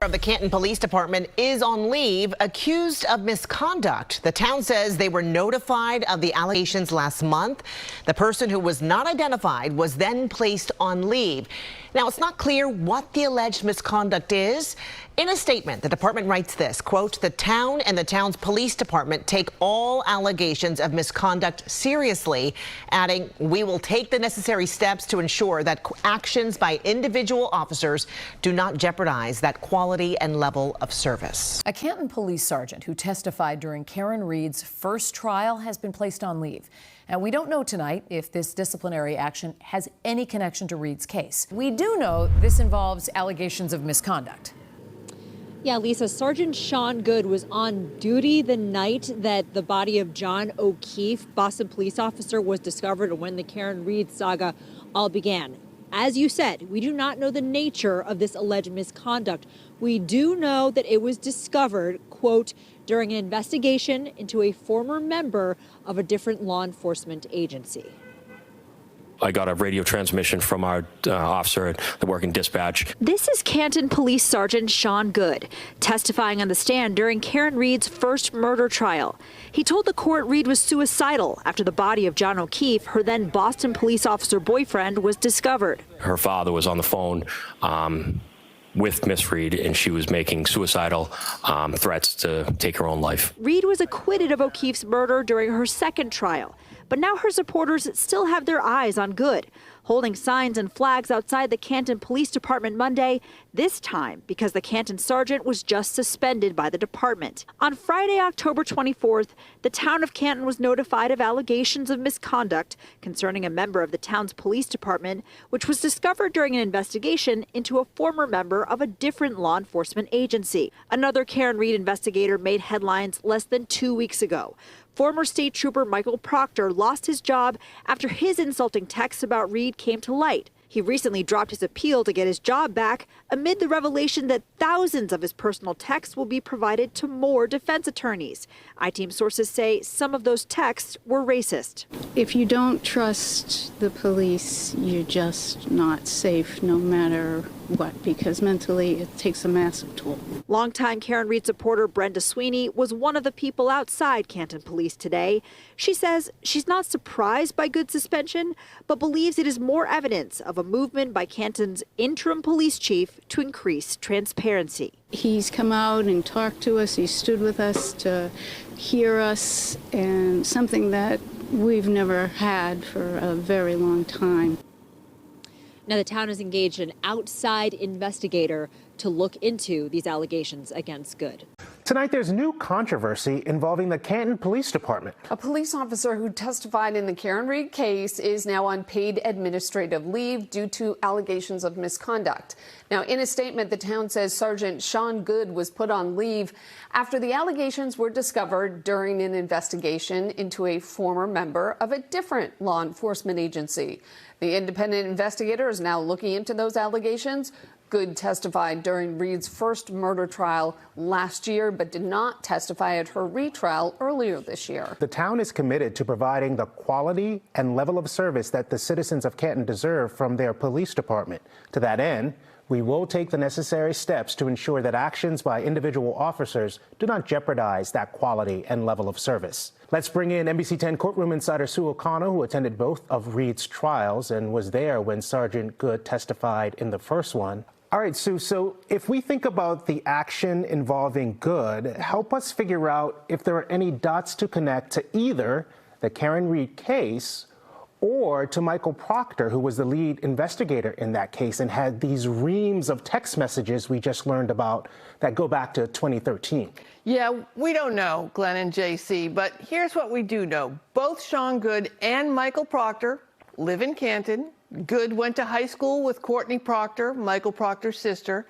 of the Canton Police Department is on leave, accused of misconduct. The town says they were notified of the allegations last month. The person who was not identified was then placed on leave. Now, it's not clear what the alleged misconduct is. In a statement, the department writes this, quote, "The town and the town's police department take all allegations of misconduct seriously," adding, "We will take the necessary steps to ensure that actions by individual officers do not jeopardize that quality and level of service." A Canton police sergeant who testified during Karen Reed's first trial has been placed on leave. And we don't know tonight if this disciplinary action has any connection to Reed's case. We do know this involves allegations of misconduct. Yeah, Lisa, Sergeant Sean Goode was on duty the night that the body of John O'Keefe, Boston police officer, was discovered when the Karen Reed saga all began. As you said, we do not know the nature of this alleged misconduct. We do know that it was discovered, quote, during an investigation into a former member of a different law enforcement agency. I got a radio transmission from our officer at the working dispatch. This is Canton Police Sergeant Sean Goode testifying on the stand during Karen Reed's first murder trial. He told the court Reed was suicidal after the body of John O'Keefe, her then Boston police officer boyfriend, was discovered. Her father was on the phone with Miss Reed, and she was making suicidal threats to take her own life. Reed was acquitted of O'Keefe's murder during her second trial. But now her supporters still have their eyes on Goode, holding signs and flags outside the Canton Police Department Monday, this time because the Canton sergeant was just suspended by the department. On Friday, October 24th, the town of Canton was notified of allegations of misconduct concerning a member of the town's police department, which was discovered during an investigation into a former member of a different law enforcement agency. Another Karen Reed investigator made headlines less than 2 weeks ago. Former state trooper Michael Proctor lost his job after his insulting texts about Reed came to light. He recently dropped his appeal to get his job back amid the revelation that thousands of his personal texts will be provided to more defense attorneys. I-Team sources say some of those texts were racist. If you don't trust the police, you're just not safe no matter what, because mentally it takes a massive toll. Longtime Karen Reed supporter Brenda Sweeney was one of the people outside Canton Police today. She says she's not surprised by Goode's suspension, but believes it is more evidence of a movement by Canton's interim police chief to increase transparency. He's come out and talked to us. He stood with us to hear us, and something that we've never had for a very long time. Now, the town has engaged an outside investigator to look into these allegations against Goode. Tonight, there's new controversy involving the Canton Police Department. A police officer who testified in the Karen Reed case is now on paid administrative leave due to allegations of misconduct. Now, in a statement, the town says Sergeant Sean Goode was put on leave after the allegations were discovered during an investigation into a former member of a different law enforcement agency. The independent investigator is now looking into those allegations. Goode testified during Reed's first murder trial last year, but did not testify at her retrial earlier this year. The town is committed to providing the quality and level of service that the citizens of Canton deserve from their police department. To that end, we will take the necessary steps to ensure that actions by individual officers do not jeopardize that quality and level of service. Let's bring in NBC 10 courtroom insider Sue O'Connor, who attended both of Reed's trials and was there when Sergeant Goode testified in the first one. All right, Sue, so if we think about the action involving Goode, help us figure out if there are any dots to connect to either the Karen Reed case or to Michael Proctor, who was the lead investigator in that case and had these reams of text messages we just learned about that go back to 2013. Yeah, we don't know, Glenn and JC, but here's what we do know. Both Sean Goode and Michael Proctor live in Canton. Goode went to high school with Courtney Proctor, Michael Proctor's sister,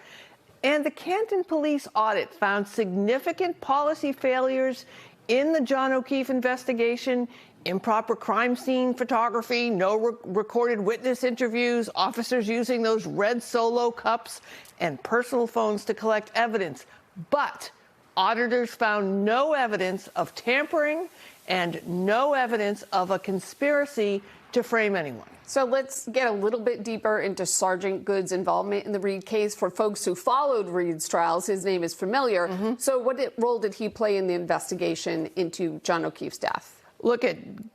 and the Canton police audit found significant policy failures in the John O'Keefe investigation: improper crime scene photography, no recorded witness interviews, officers using those red Solo cups, and personal phones to collect evidence. But auditors found no evidence of tampering and no evidence of a conspiracy to frame anyone. So let's get a little bit deeper into Sergeant Goode's involvement in the Reed case. For folks who followed Reed's trials, his name is familiar. So what role did he play in the investigation into John O'Keefe's death? Look,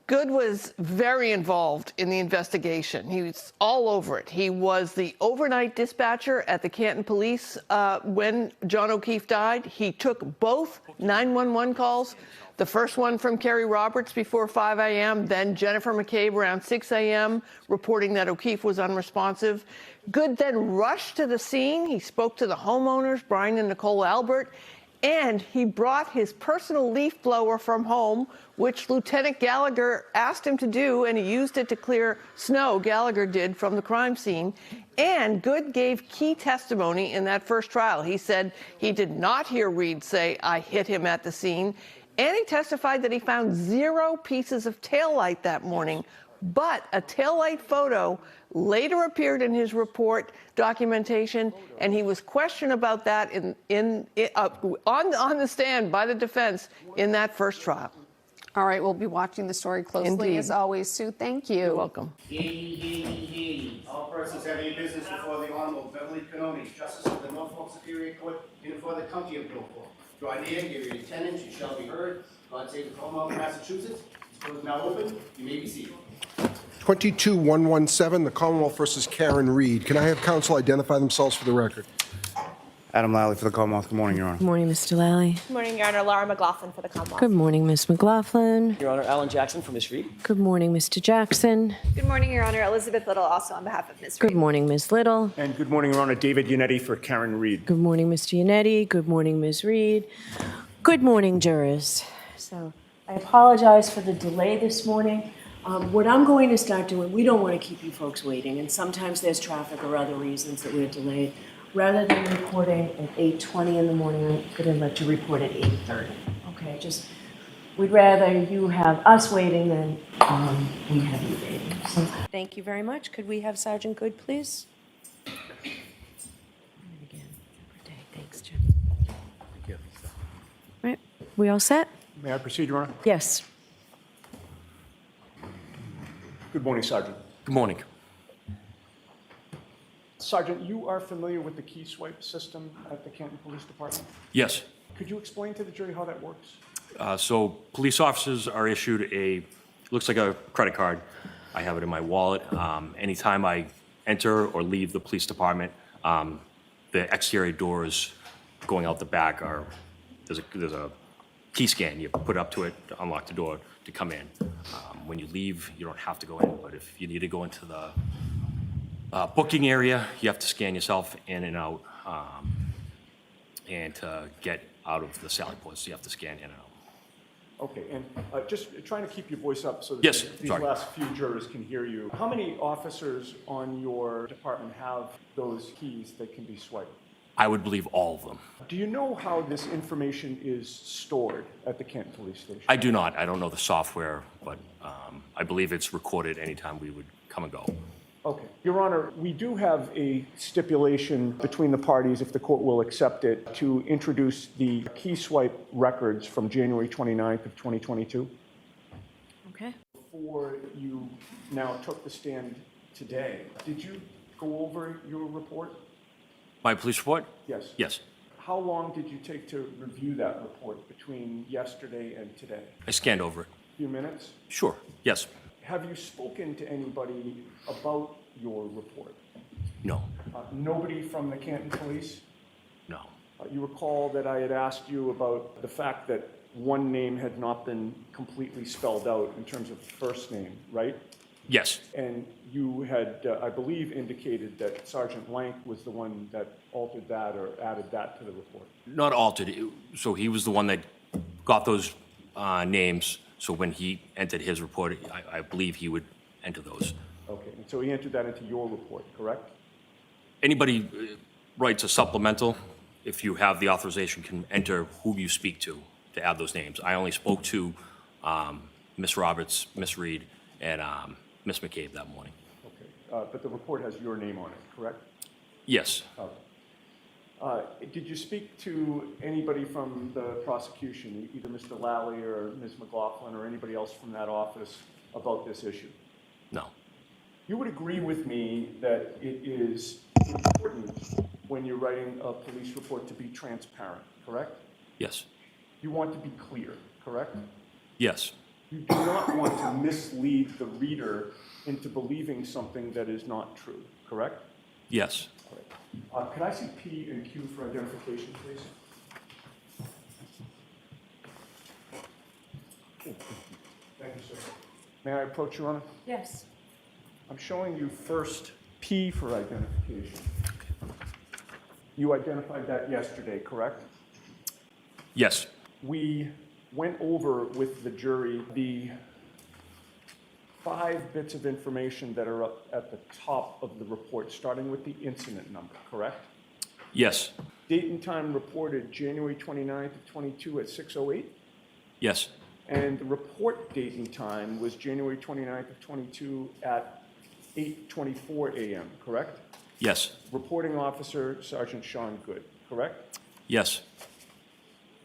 Goode was very involved in the investigation. He was all over it. He was the overnight dispatcher at the Canton Police when John O'Keefe died. He took both 911 calls, the first one from Kerry Roberts before 5 a.m., then Jennifer McCabe around 6 a.m., reporting that O'Keefe was unresponsive. Goode then rushed to the scene. He spoke to the homeowners, Brian and Nicole Albert, and he brought his personal leaf blower from home, which Lieutenant Gallagher asked him to do, and he used it to clear snow, Gallagher did, from the crime scene. And Goode gave key testimony in that first trial. He said he did not hear Reed say, "I hit him at the scene." And he testified that he found 0 pieces of taillight that morning. But a taillight photo later appeared in his report documentation, and he was questioned about that on the stand by the defense in that first trial. All right, we'll be watching the story closely. Indeed. As always, Sue, thank you. You're welcome. All persons having business before the Honorable Beverly Canoni, Justice of the Norfolk Superior Court, and for the County of Norfolk. Draw near, give your attendance, you shall be heard. God save the Commonwealth of Massachusetts. This court is now open. You may be seated. 22-117, the Commonwealth versus Karen Reed. Can I have counsel identify themselves for the record? Adam Lally for the Commonwealth. Good morning, Your Honor. Good morning, Mr. Lally. Good morning, Your Honor. Laura McLaughlin for the Commonwealth. Good morning, Ms. McLaughlin. Your Honor, Alan Jackson for Ms. Reed. Good morning, Mr. Jackson. Good morning, Your Honor. Elizabeth Little, also on behalf of Ms. Reed. Good morning, Ms. Little. And good morning, Your Honor. David Yannetti for Karen Reed. Good morning, Mr. Yannetti. Good morning, Ms. Reed. Good morning, jurors. So I apologize for the delay this morning. What I'm going to start doing, we don't want to keep you folks waiting, and sometimes there's traffic or other reasons that we're delayed. Rather than reporting at 8:20 in the morning, I'm going to let you report at 8:30. Okay, we'd rather you have us waiting than we have you waiting. So thank you very much. Could we have Sergeant Goode, please? Again, thanks, Jim. Thank you. All right, we all set? May I proceed, Your Honor? Yes. Good morning, Sergeant. Good morning. Sergeant, you are familiar with the key swipe system at the Canton Police Department? Yes. Could you explain to the jury how that works? So police officers are issued looks like a credit card. I have it in my wallet. Anytime I enter or leave the police department, the exterior doors going out the back there's a key scan. You put up to it to unlock the door to come in. When you leave, you don't have to go in, but if you need to go into the booking area, you have to scan yourself in and out, and to get out of the sally ports, you have to scan in and out. Okay, and just trying to keep your voice up so that Yes, these sorry. last few jurors can hear you. How many officers on your department have those keys that can be swiped? I would believe all of them. Do you know how this information is stored at the Canton Police Station? I do not. I don't know the software, but I believe it's recorded anytime we would come and go. Okay. Your Honor, we do have a stipulation between the parties, if the court will accept it, to introduce the key swipe records from January 29th of 2022. Okay. Before you now took the stand today, did you go over your report? My police report? Yes. Yes. How long did you take to review that report between yesterday and today? I scanned over it. A few minutes? Sure. Yes. Have you spoken to anybody about your report? No. Nobody from the Canton Police? No. You recall that I had asked you about the fact that one name had not been completely spelled out in terms of first name, right? Yes. And you had, I believe, indicated that Sergeant Lank was the one that altered that or added that to the report. Not altered. So he was the one that got those names. So when he entered his report, I believe he would enter those. Okay, and so he entered that into your report, correct? Anybody writes a supplemental, if you have the authorization, can enter who you speak to add those names. I only spoke to Ms. Roberts, Ms. Reed, and Ms. McCabe that morning. Okay, but the report has your name on it, correct? Yes. Did you speak to anybody from the prosecution, either Mr. Lally or Ms. McLaughlin or anybody else from that office about this issue? No. You would agree with me that it is important when you're writing a police report to be transparent, correct? Yes. You want to be clear, correct? Yes. You do not want to mislead the reader into believing something that is not true, correct? Yes. Could I see P and Q for identification, please? Thank you, sir. May I approach, Your Honor? Yes. I'm showing you first P for identification. You identified that yesterday, correct? Yes. We went over with the jury the 5 bits of information that are up at the top of the report, starting with the incident number, correct? Yes. Date and time reported January 29th of 22 at 6:08, Yes. and the report date and time was January 29th of 22 at 8:24 a.m., correct? Yes. Reporting officer, Sergeant Sean Goode, correct? Yes.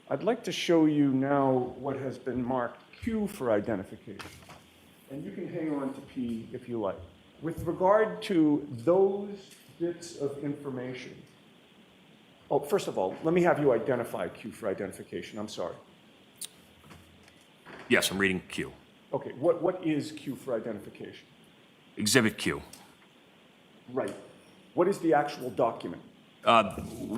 I'd like to show you now what has been marked Q for identification. And you can hang on to P if you like. With regard to those bits of information, oh, first of all, let me have you identify Q for identification. I'm sorry. Yes, I'm reading Q. Okay, what is Q for identification? Exhibit Q. Right. What is the actual document?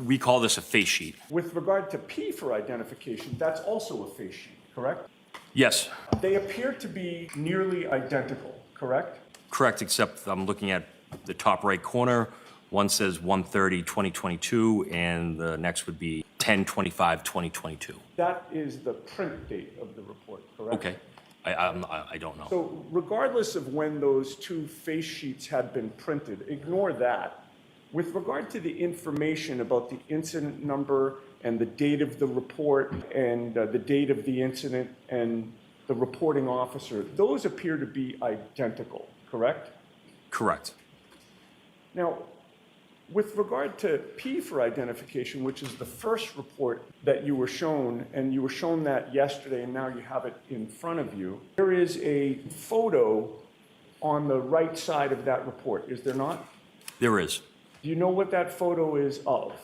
We call this a face sheet. With regard to P for identification, that's also a face sheet, correct? Yes. They appear to be nearly identical, correct? Correct, except I'm looking at the top right corner. One says 1/30/2022, and the next would be 10/25/2022. That is the print date of the report, correct? Okay. I don't know. So regardless of when those 2 face sheets had been printed, ignore that. With regard to the information about the incident number and the date of the report and the date of the incident and the reporting officer, those appear to be identical, correct? Correct. Now, with regard to P for identification, which is the first report that you were shown, and you were shown that yesterday, and now you have it in front of you, there is a photo on the right side of that report, is there not? There is. Do you know what that photo is of?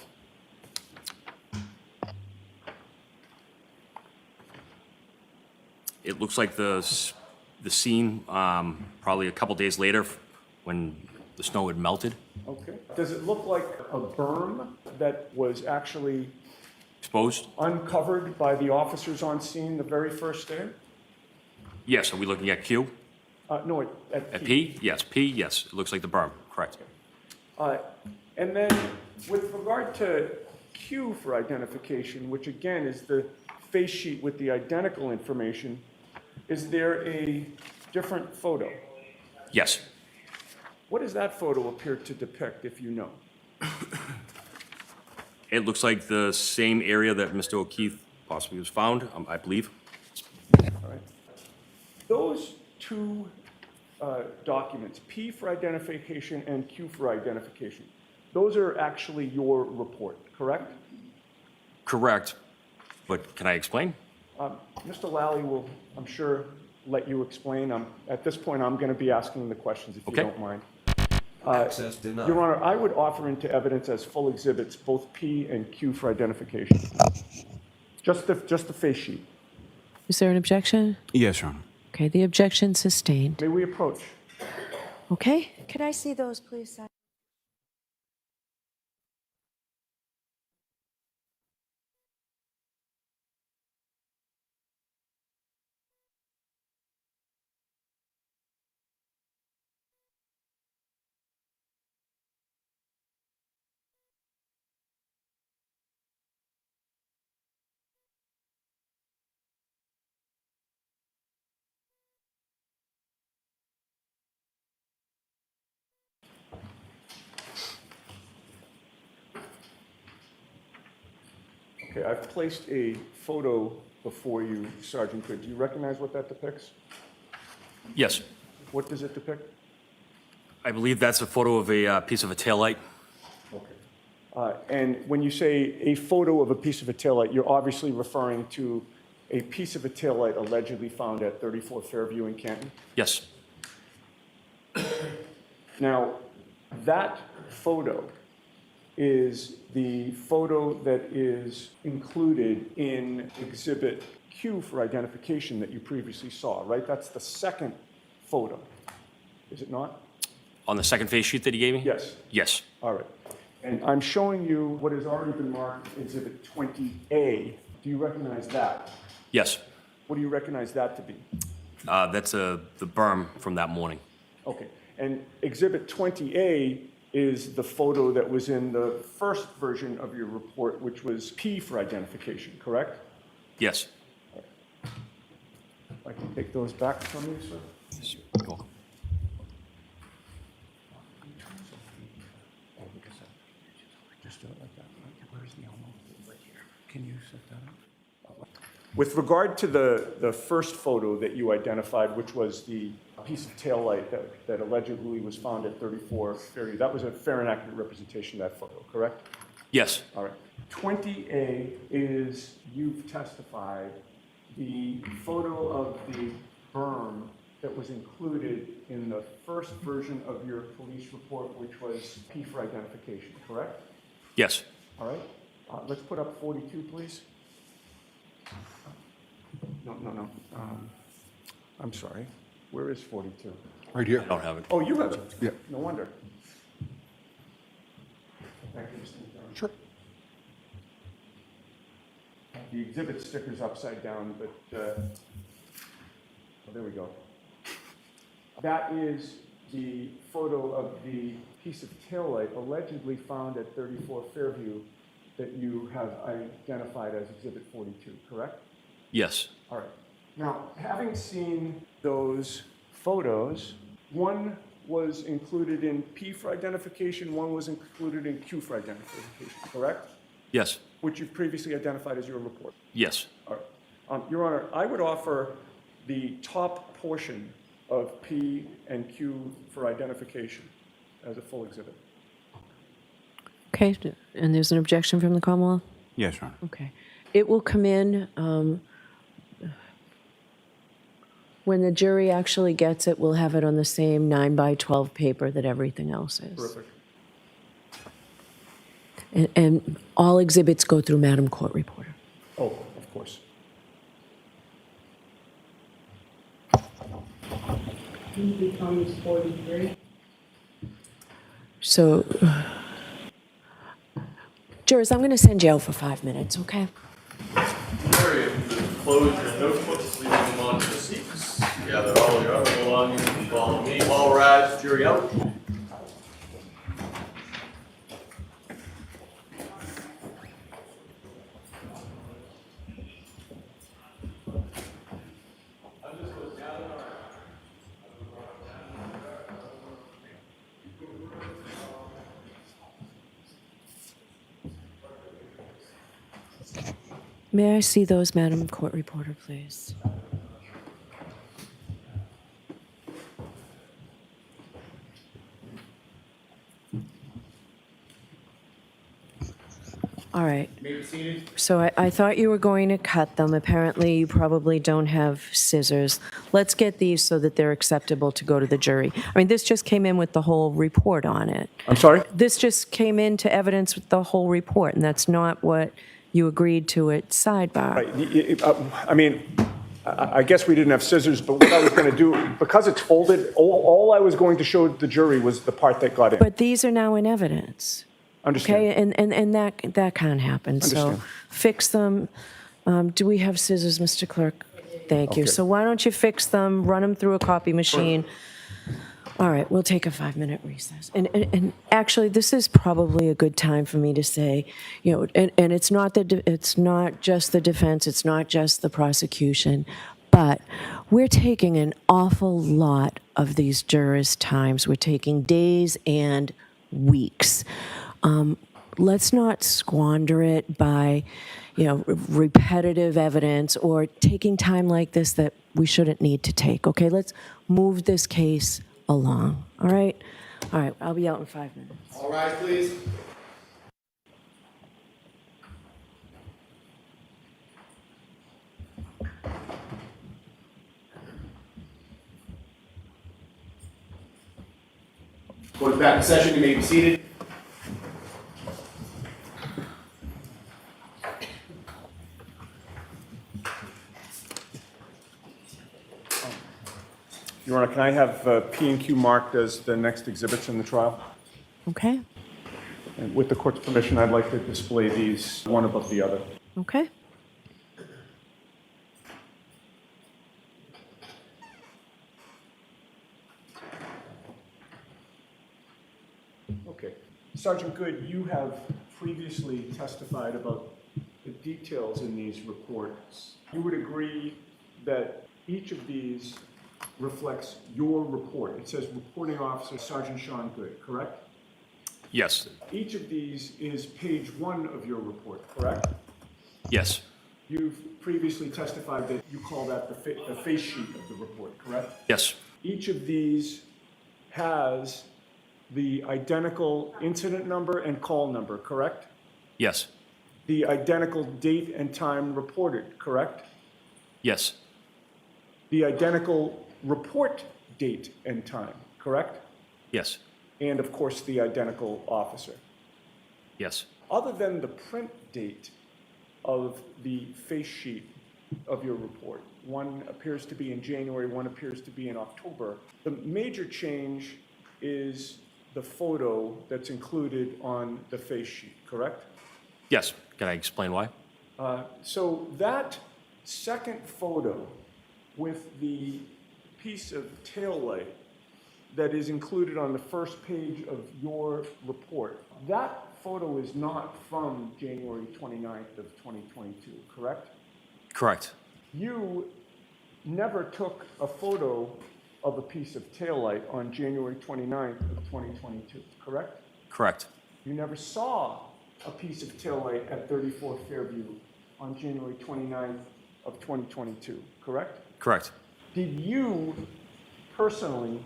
It looks like the scene probably a couple days later when the snow had melted. Okay. Does it look like a berm that was actually Exposed? uncovered by the officers on scene the very first day? Yes. Are we looking at Q? No, at At P. P? Yes. P, yes. It looks like the berm. Correct. And then with regard to Q for identification, which again is the face sheet with the identical information, is there a different photo? Yes. What does that photo appear to depict, if you know? It looks like the same area that Mr. O'Keefe possibly was found, I believe. All right. Those 2 documents, P for identification and Q for identification, those are actually your report, correct? Correct. But can I explain? Mr. Lally will, I'm sure, let you explain. At this point, I'm going to be asking the questions, if you don't mind. Access denied. Your Honor, I would offer into evidence as full exhibits both P and Q for identification. Just the face sheet. Is there an objection? Yes, Your Honor. Okay, the objection sustained. May we approach? Okay. Could I see those, please? Okay, I've placed a photo before you, Sergeant Goode. Do you recognize what that depicts? Yes. What does it depict? I believe that's a photo of a piece of a taillight. Okay. And when you say a photo of a piece of a taillight, you're obviously referring to a piece of a taillight allegedly found at 34 Fairview in Canton? Yes. Now, that photo is the photo that is included in Exhibit Q for identification that you previously saw, right? That's the second photo, is it not? On the second face sheet that he gave me? Yes. Yes. All right. And I'm showing you what has already been marked Exhibit 20A. Do you recognize that? Yes. What do you recognize that to be? That's the berm from that morning. Okay. And Exhibit 20A is the photo that was in the first version of your report, which was P for identification, correct? Yes. I can take those back from you, sir. Yes, you're welcome. Just do it like that. Where's the elbow? Right here. Can you set that up? With regard to the first photo that you identified, which was the piece of taillight that allegedly was found at 34 Fairview, that was a fair and accurate representation of that photo, correct? Yes. All right. 20A is, you've testified, the photo of the berm that was included in the first version of your police report, which was P for identification, correct? Yes. All right. Let's put up 42, please. No. I'm sorry. Where is 42? Right here. I don't have it. Oh, you have it? Yeah. No wonder. Thank you, Mr. McDermott. Sure. The exhibit sticker's upside down, but, oh, there we go. That is the photo of the piece of taillight allegedly found at 34 Fairview that you have identified as Exhibit 42, correct? Yes. All right. Now, having seen those photos, one was included in P for identification, one was included in Q for identification, correct? Yes. Which you've previously identified as your report. Yes. All right. Your Honor, I would offer the top portion of P and Q for identification as a full exhibit. Okay, and there's an objection from the Commonwealth? Yes, Your Honor. Okay. It will come in, when the jury actually gets it, we'll have it on the same 9x12 paper that everything else is. Terrific. And all exhibits go through Madam Court Reporter. Oh, of course. Becomes 43. So, jurors, I'm going to send you out for 5 minutes, okay? Jury, close your notebooks, leave them on your seats. Gather all your other belongings and follow me. All rise, jury out. May I see those, Madam Court Reporter, please? All right. So I thought you were going to cut them. Apparently, you probably don't have scissors. Let's get these so that they're acceptable to go to the jury. I mean, this just came in with the whole report on it. I'm sorry? This just came into evidence with the whole report, and that's not what you agreed to at sidebar. Right. I mean, I guess we didn't have scissors, but what I was going to do, because it's folded, all I was going to show the jury was the part that got in. But these are now in evidence. Understand. Okay, and that can't happen. So Understand. fix them. Do we have scissors, Mr. Clerk? Thank you. Okay. So why don't you fix them, run them through a copy machine? All right, we'll take a 5-minute recess. And actually, this is probably a good time for me to say, you know, and it's not just the defense, it's not just the prosecution, but we're taking an awful lot of these jurors' times. We're taking days and weeks. Let's not squander it by, you know, repetitive evidence or taking time like this that we shouldn't need to take. Okay, let's move this case along. All right? All right, I'll be out in 5 minutes. All rise, please. Court is back in session. You may be seated. Your Honor, can I have P and Q marked as the next exhibits in the trial? Okay. And with the court's permission, I'd like to display these one above the other. Okay. Okay. Sergeant Goode, you have previously testified about the details in these reports. You would agree that each of these reflects your report. It says Reporting Officer Sergeant Sean Goode, correct? Yes. Each of these is page 1 of your report, correct? Yes. You've previously testified that you call that the face sheet of the report, correct? Yes. Each of these has the identical incident number and call number, correct? Yes. The identical date and time reported, correct? Yes. The identical report date and time, correct? Yes. And of course, the identical officer. Yes. Other than the print date of the face sheet of your report, one appears to be in January, one appears to be in October, the major change is the photo that's included on the face sheet, correct? Yes. Can I explain why? So that second photo with the piece of tail light that is included on the first page of your report, that photo is not from January 29th of 2022, correct? Correct. You never took a photo of a piece of tail light on January 29th of 2022, correct? Correct. You never saw a piece of tail light at 34 Fairview on January 29th of 2022, correct? Correct. Did you personally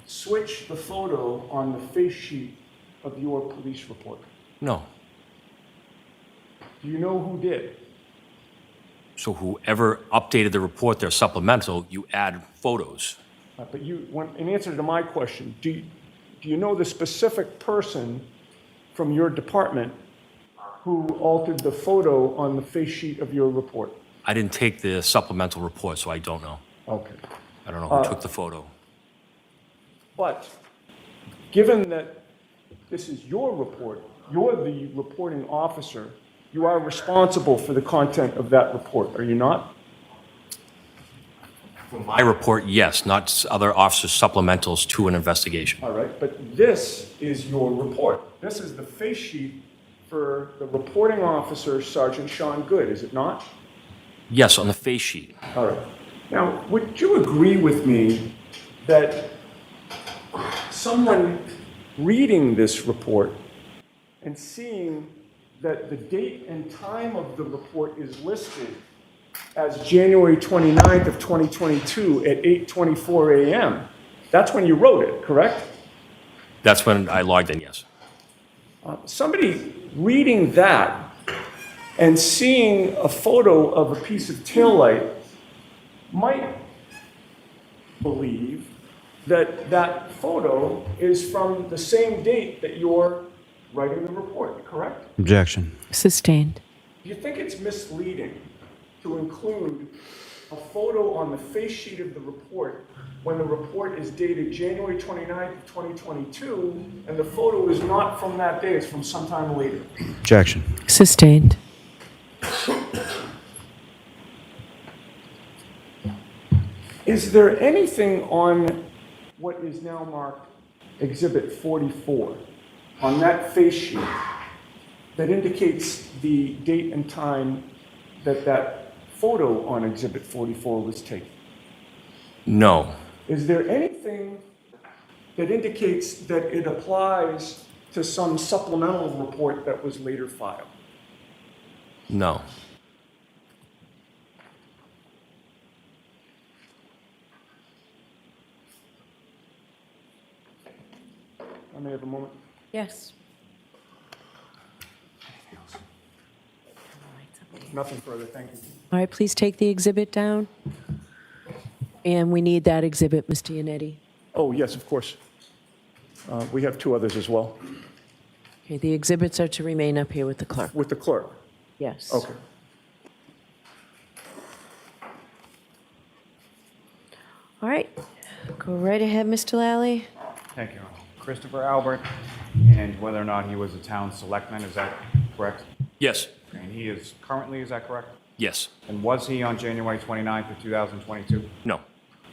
switch the photo on the face sheet of your police report? No. Do you know who did? So whoever updated the report, their supplemental, you add photos. But in answer to my question, do you know the specific person from your department who altered the photo on the face sheet of your report? I didn't take the supplemental report, so I don't know. Okay. I don't know who took the photo. But given that this is your report, you're the reporting officer, you are responsible for the content of that report, are you not? For my report, yes, not other officers' supplementals to an investigation. All right, but this is your report. This is the face sheet for the reporting officer, Sergeant Sean Goode, is it not? Yes, on the face sheet. All right. Now, would you agree with me that someone reading this report and seeing that the date and time of the report is listed as January 29th of 2022 at 8:24 a.m., that's when you wrote it, correct? That's when I logged in, yes. Somebody reading that and seeing a photo of a piece of taillight might believe that that photo is from the same date that you're writing the report, correct? Objection. Sustained. Do you think it's misleading to include a photo on the face sheet of the report when the report is dated January 29th, 2022, and the photo is not from that day, it's from sometime later? Objection. Sustained. Is there anything on what is now marked Exhibit 44, on that face sheet, that indicates the date and time that that photo on Exhibit 44 was taken? No. Is there anything that indicates that it applies to some supplemental report that was later filed? No. I may have a moment. Yes. Nothing further, thank you. All right, please take the exhibit down. And we need that exhibit, Mr. Yannetti. Oh, yes, of course. We have 2 others as well. Okay, the exhibits are to remain up here with the clerk. With the clerk? Yes. Okay. All right, go right ahead, Mr. Lally. Thank you. Christopher Albert, and whether or not he was a town selectman, is that correct? Yes. And he is currently, is that correct? Yes. And was he on January 29th of 2022? No.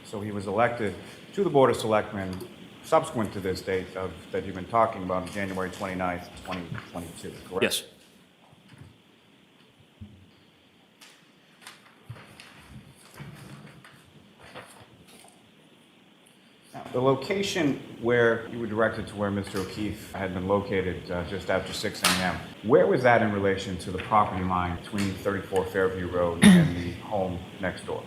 So he was elected to the Board of Selectmen subsequent to this date that you've been talking about, January 29th, 2022, correct? Yes. The location where you were directed to where Mr. O'Keefe had been located just after 6 a.m., where was that in relation to the property line between 34 Fairview Road and the home next door?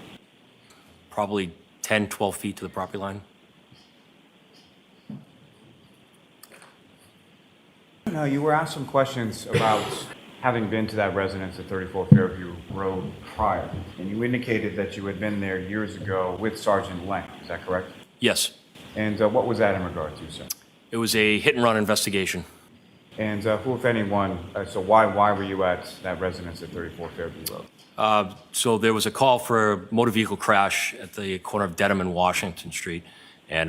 Probably 10, 12 feet to the property line. No, you were asked some questions about having been to that residence at 34 Fairview Road prior, and you indicated that you had been there years ago with Sergeant Lang. Is that correct? Yes. And what was that in regard to, sir? It was a hit-and-run investigation. And who, if anyone, so why were you at that residence at 34 Fairview Road? So there was a call for a motor vehicle crash at the corner of Dedham and Washington Street, and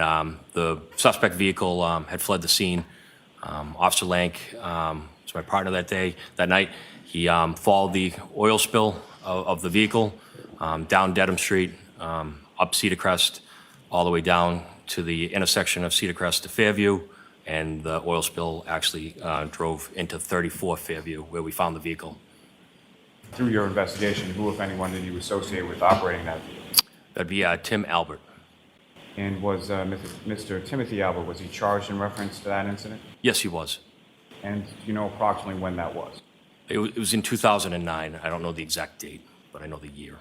the suspect vehicle had fled the scene. Officer Lank was my partner that night. He followed the oil spill of the vehicle down Dedham Street, up Cedar Crest, all the way down to the intersection of Cedar Crest to Fairview, and the oil spill actually drove into 34 Fairview, where we found the vehicle. Through your investigation, who, if anyone, did you associate with operating that vehicle? That'd be Tim Albert. And was Mr. Timothy Albert, was he charged in reference to that incident? Yes, he was. And do you know approximately when that was? It was in 2009. I don't know the exact date, but I know the year.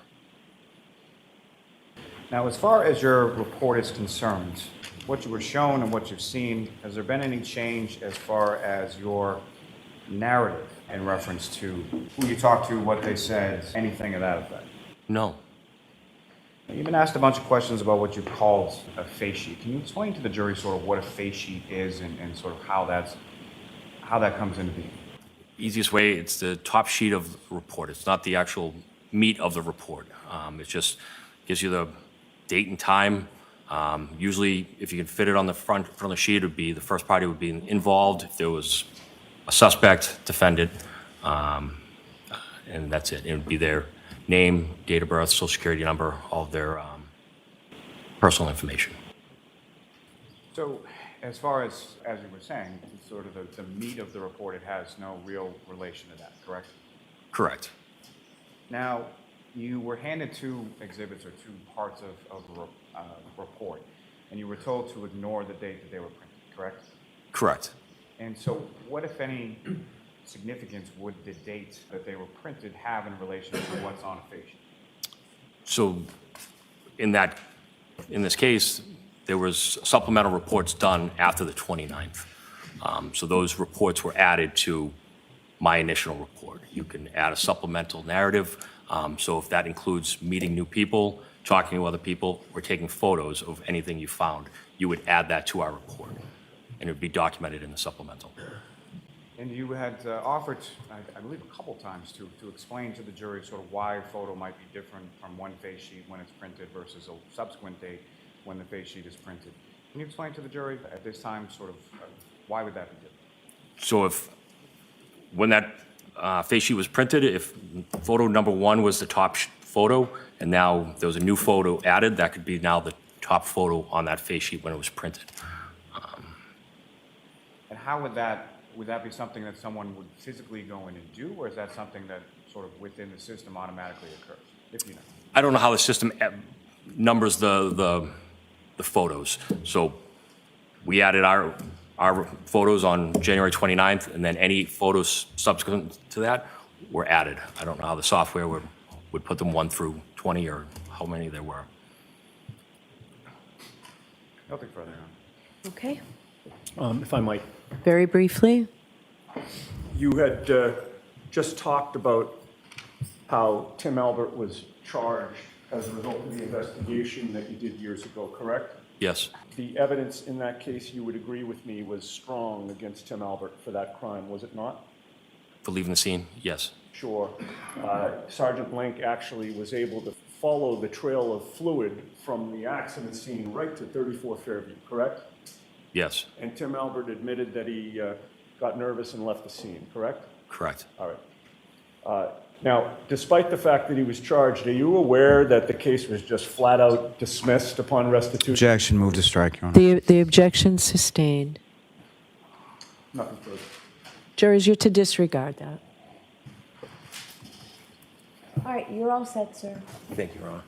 Now, as far as your report is concerned, what you were shown and what you've seen, has there been any change as far as your narrative in reference to who you talked to, what they said, anything of that effect? No. You've been asked a bunch of questions about what you called a face sheet. Can you explain to the jury sort of what a face sheet is and sort of how that comes into being? Easiest way, it's the top sheet of the report. It's not the actual meat of the report. It just gives you the date and time. Usually, if you can fit it on the front of the sheet, it would be the first party would be involved. If there was a suspect, defendant, and that's it. It would be their name, date of birth, social security number, all of their personal information. So, as far as you were saying, sort of the meat of the report, it has no real relation to that, correct? Correct. Now, you were handed 2 exhibits or 2 parts of the report, and you were told to ignore the date that they were printed, correct? Correct. And so what, if any, significance would the date that they were printed have in relation to what's on a face sheet? So in this case, there was supplemental reports done after the 29th. So those reports were added to my initial report. You can add a supplemental narrative. So if that includes meeting new people, talking to other people, or taking photos of anything you found, you would add that to our report, and it would be documented in the supplemental. And you had offered, I believe, a couple times to explain to the jury sort of why a photo might be different from one face sheet when it's printed versus a subsequent date when the face sheet is printed. Can you explain to the jury at this time sort of why would that be different? So when that face sheet was printed, if photo number 1 was the top photo, and now there was a new photo added, that could be now the top photo on that face sheet when it was printed. And how would that be something that someone would physically go in and do, or is that something that sort of within the system automatically occurs, if you know? I don't know how the system numbers the photos. So we added our photos on January 29th, and then any photos subsequent to that were added. I don't know how the software would put them 1 through 20 or how many there were. Nothing further on. Okay. If I might. Very briefly. You had just talked about how Tim Albert was charged as a result of the investigation that you did years ago, correct? Yes. The evidence in that case, you would agree with me, was strong against Tim Albert for that crime, was it not? For leaving the scene? Yes. Sure. Sergeant Link actually was able to follow the trail of fluid from the accident scene right to 34 Fairview, correct? Yes. And Tim Albert admitted that he got nervous and left the scene, correct? Correct. All right. Now, despite the fact that he was charged, are you aware that the case was just flat out dismissed upon restitution? Objection. Move to strike, Your Honor. The objection sustained. Nothing further. Jurors, you're to disregard that. All right, you're all set, sir. Thank you, Your Honor.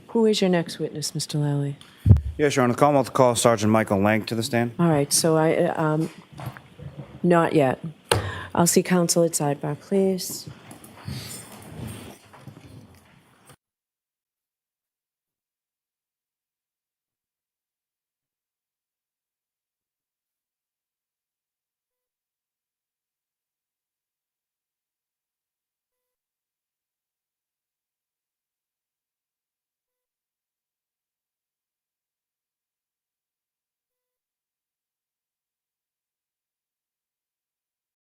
Who is your next witness, Mr. Lally? Yes, Your Honor. The Commonwealth call Sergeant Michael Lank to the stand. All right, so not yet. I'll see counsel at sidebar, please.